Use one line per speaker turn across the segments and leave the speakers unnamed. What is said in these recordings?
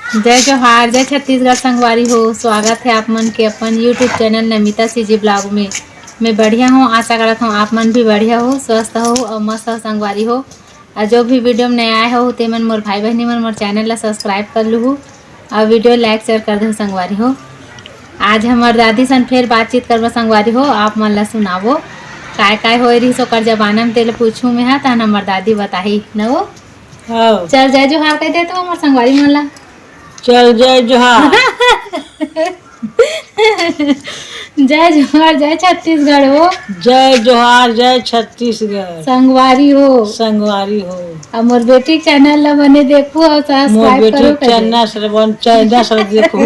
जय जोहार, जय छत्तीसगढ़ संगवारी हो। स्वागत है आप मन के अपन YouTube channel Namita CG blog में। मैं बढ़िया हूँ, आशा करता हूँ आप मन भी बढ़िया हो, स्वस्थ हो और मस्त हो संगवारी हो। और जो भी वीडियो में नया आए हो ते मन मोर भाई बहनी मन मोर चैनल ला सब्सक्राइब कर लूँ और वीडियो लाइक शेयर कर दो संगवारी हो। आज हमार दादी सन फिर बातचीत करवा संगवारी हो, आप मन ला सुनावो काय काय होए रही सो कर जबाना में तेले पूछूं मैं हा तहन हमार दादी बताही न वो।
हाँ,
चल जय जोहार कह दे तो हमार संगवारी मन ला।
चल जय जोहार।
जय जोहार, जय छत्तीसगढ़ हो।
जय जोहार, जय छत्तीसगढ़
संगवारी हो।
संगवारी हो।
अब मोर बेटी चैनल ला बने देखो और
मोर
सब्सक्राइब
बेटी
करो कहे।
चन्ना श्रवण चैना सर देखो।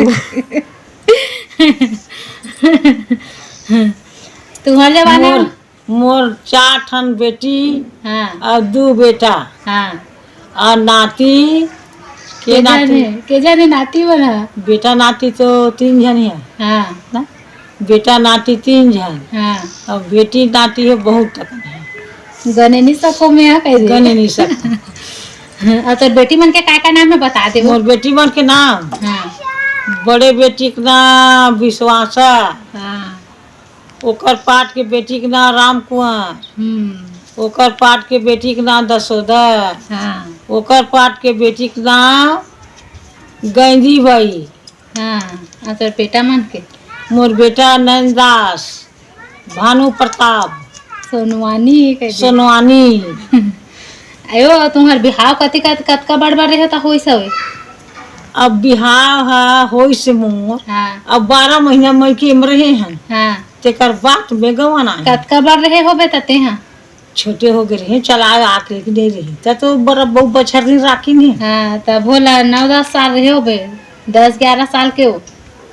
तुम्हारे जमाना
मोर
में
मोर 4 ठन बेटी
हाँ
और 2 बेटा
हाँ
और नाती के नाती।
के जाने नाती बना।
बेटा नाती तो 3 जन है
हाँ
ना। बेटा नाती 3 जन
हाँ
और बेटी नाती है बहुत तक है।
गने नहीं सको मैं यहाँ कह
गने नहीं सकता।
और तो बेटी मन के का नाम है बता दे।
मोर बेटी मन के नाम,
हाँ
बड़े बेटी के नाम विश्वासा,
हाँ
ओकर पाट के बेटी के नाम राम कुंवर, ओकर पाट के बेटी के नाम दसोदर,
हाँ
ओकर पाट के बेटी के नाम गैंदी बाई।
हाँ और तो बेटा मन के
मोर बेटा नंददास, भानु प्रताप,
सोनवानी कह दे।
सोनवानी।
अयो तुम्हार बिहाव कति कतका बड़ बड़ रहे होई सवे।
अब बिहाव है होई से मोर
हाँ
अब 12 महीना मई के में रहे हैं
हाँ
तेकर बात में गवाना है।
कतका बड़ रहे होबे तते हाँ।
छोटे हो गए रहे चलाए आके लेके दे रही तब तो बड़ा बहुत बछर नहीं राखी नहीं।
हाँ तब बोला 9-10 साल रहे होबे, 10-11 साल के हो।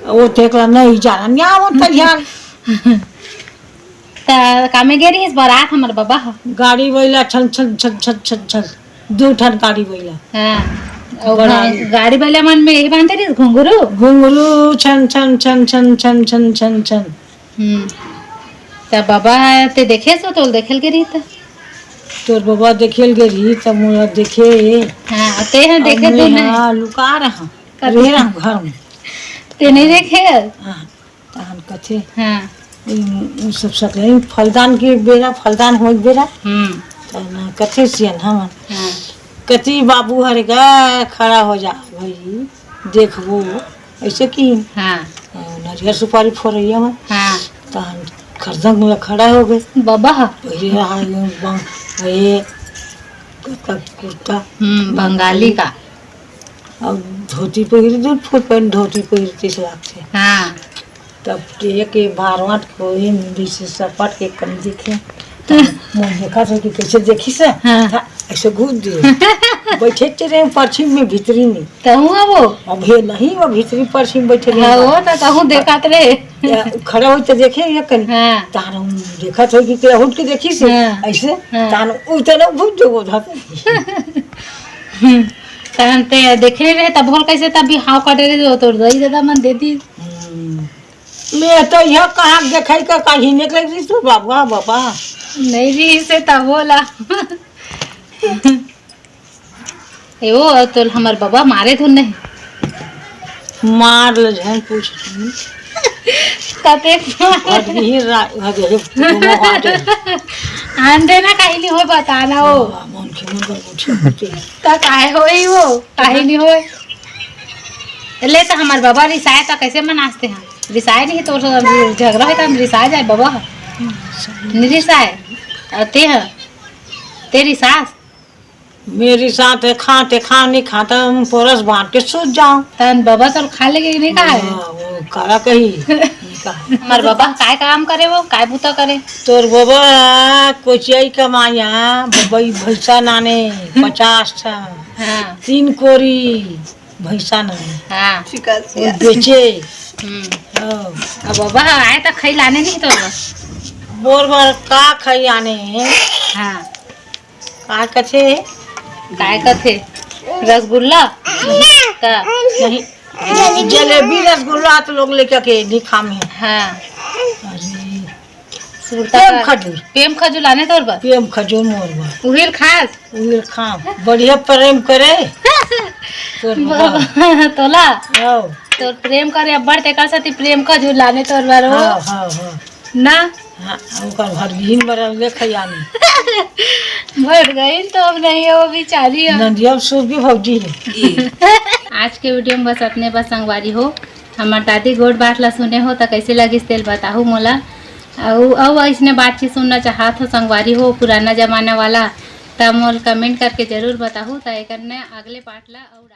वो तेकला नहीं जाना नहीं आवत ध्यान।
कामे गे रही बारात हमार बाबा हा।
गाड़ी वैला छन छन छन छन छन छन 2 ठन गाड़ी वैला।
हाँ और
बड़ा
गाड़ी वाले मन में यही बांधते रही घुंघरू।
घुंगरू छन छन छन छन छन छन छन छन।
तब बाबा ते देखे सो तो देखल के रही था।
तोर बाबा देखेल गई तब मोला देखे।
हाँ ते हैं देखे
अब
तो
मैं
नहीं।
हाँ लुका रहा रह रहा घर में।
ते नहीं देखे।
हाँ तहन कथे
हाँ
सब सकले फलदान के बेरा फलदान हो बेरा तहन कथे सियन हम
हाँ
कति बाबू हरे का खड़ा हो जा भाई देखबो ऐसे की
हाँ
नरियर सुपारी फोड़िया में
हाँ
तहन खरदंग में खड़ा हो गए।
बाबा हा।
पहले रहा ये कुर्ता
बंगाली का
अब धोती पहिर दूर फुट पहन धोती पहिरती से लागते।
हाँ
तब के 12 कोई मुंडी से सपाट के कम दिखे मुंह देखा था कि कैसे देखी से
हाँ।
ऐसे घूम दिए बैठे तेरे पश्चिम में भीतरी में
कहूँ वो
अब ये नहीं वो भीतरी पश्चिम बैठे
हाँ वो तो कहूँ देखत रे।
खड़ा हो तो देखे ये कहीं
हाँ
तान देखा था कि क्या उठ के देखी से
हाँ।
ऐसे
हाँ।
तान उतना भूल जो वो था
तहन ते देखे रहे तब बोल कैसे तब बिहाव करे रहे तो दही दादा मन दे दी।
मैं तो यह कहाँ देखाई का कहीं निकल रही तो बाबा बाबा
नहीं जी इसे तब बोला। ए वो तो हमार बाबा मारे तो नहीं
मार ले जान पूछ
कते आंधे ना काहे नहीं हो बताना वो
मन के मन पूछ
ता काहे होई वो काहे नहीं होए। ले तो हमार बाबा रिसाए तो कैसे मनाते हैं। रिसाए नहीं तो झगड़ा है तो रिसाए जाए बाबा नहीं रिसाए ते है तेरी सास
मेरी साथ है खा नहीं खाता हम पोरस बांट के सूझ जाऊं
तन बाबा तो खा लेगे नहीं का है।
वो काला कही
हमार बाबा काय काम करे वो काय बूता करे।
तोर बाबा कोचियाई कमाया बबई भैसा नाने 50 था
हाँ
3 कोरी भैसा नाने
हाँ
वो बेचे।
अब बाबा आए तो खाई लाने नहीं तो
बोर बार का खाई आने
हाँ
का कथे
काय कथे रसगुल्ला का
नहीं जलेबी रसगुल्ला तो लोग लेके के नहीं खामे।
हाँ
प्रेम
खजूर लाने तोर पर
प्रेम खजूर मोर
उहिल खास
उहिल खा बढ़िया प्रेम करे तोर
तोला
आओ
तोर प्रेम करे अब्बड़ तेकर साथी प्रेम का झुलाने तोर बारो
हाँ हाँ हाँ
ना
हाँ ओकर घर बिहीन बरल देखे यानी
बढ़ गई तो अब नहीं है वो बेचारी है।
नंदिया सूर भी भौजी है
आज के वीडियो में बस अपने बस संगवारी हो हमार दादी गोट बात ला सुने हो तो कैसे लगिस तेल बताहू मोला और इसने बातचीत सुनना चाहत हो संगवारी हो पुराना जमाना वाला तब मोल कमेंट करके जरूर बताहू तो एक अगले पार्ट ला और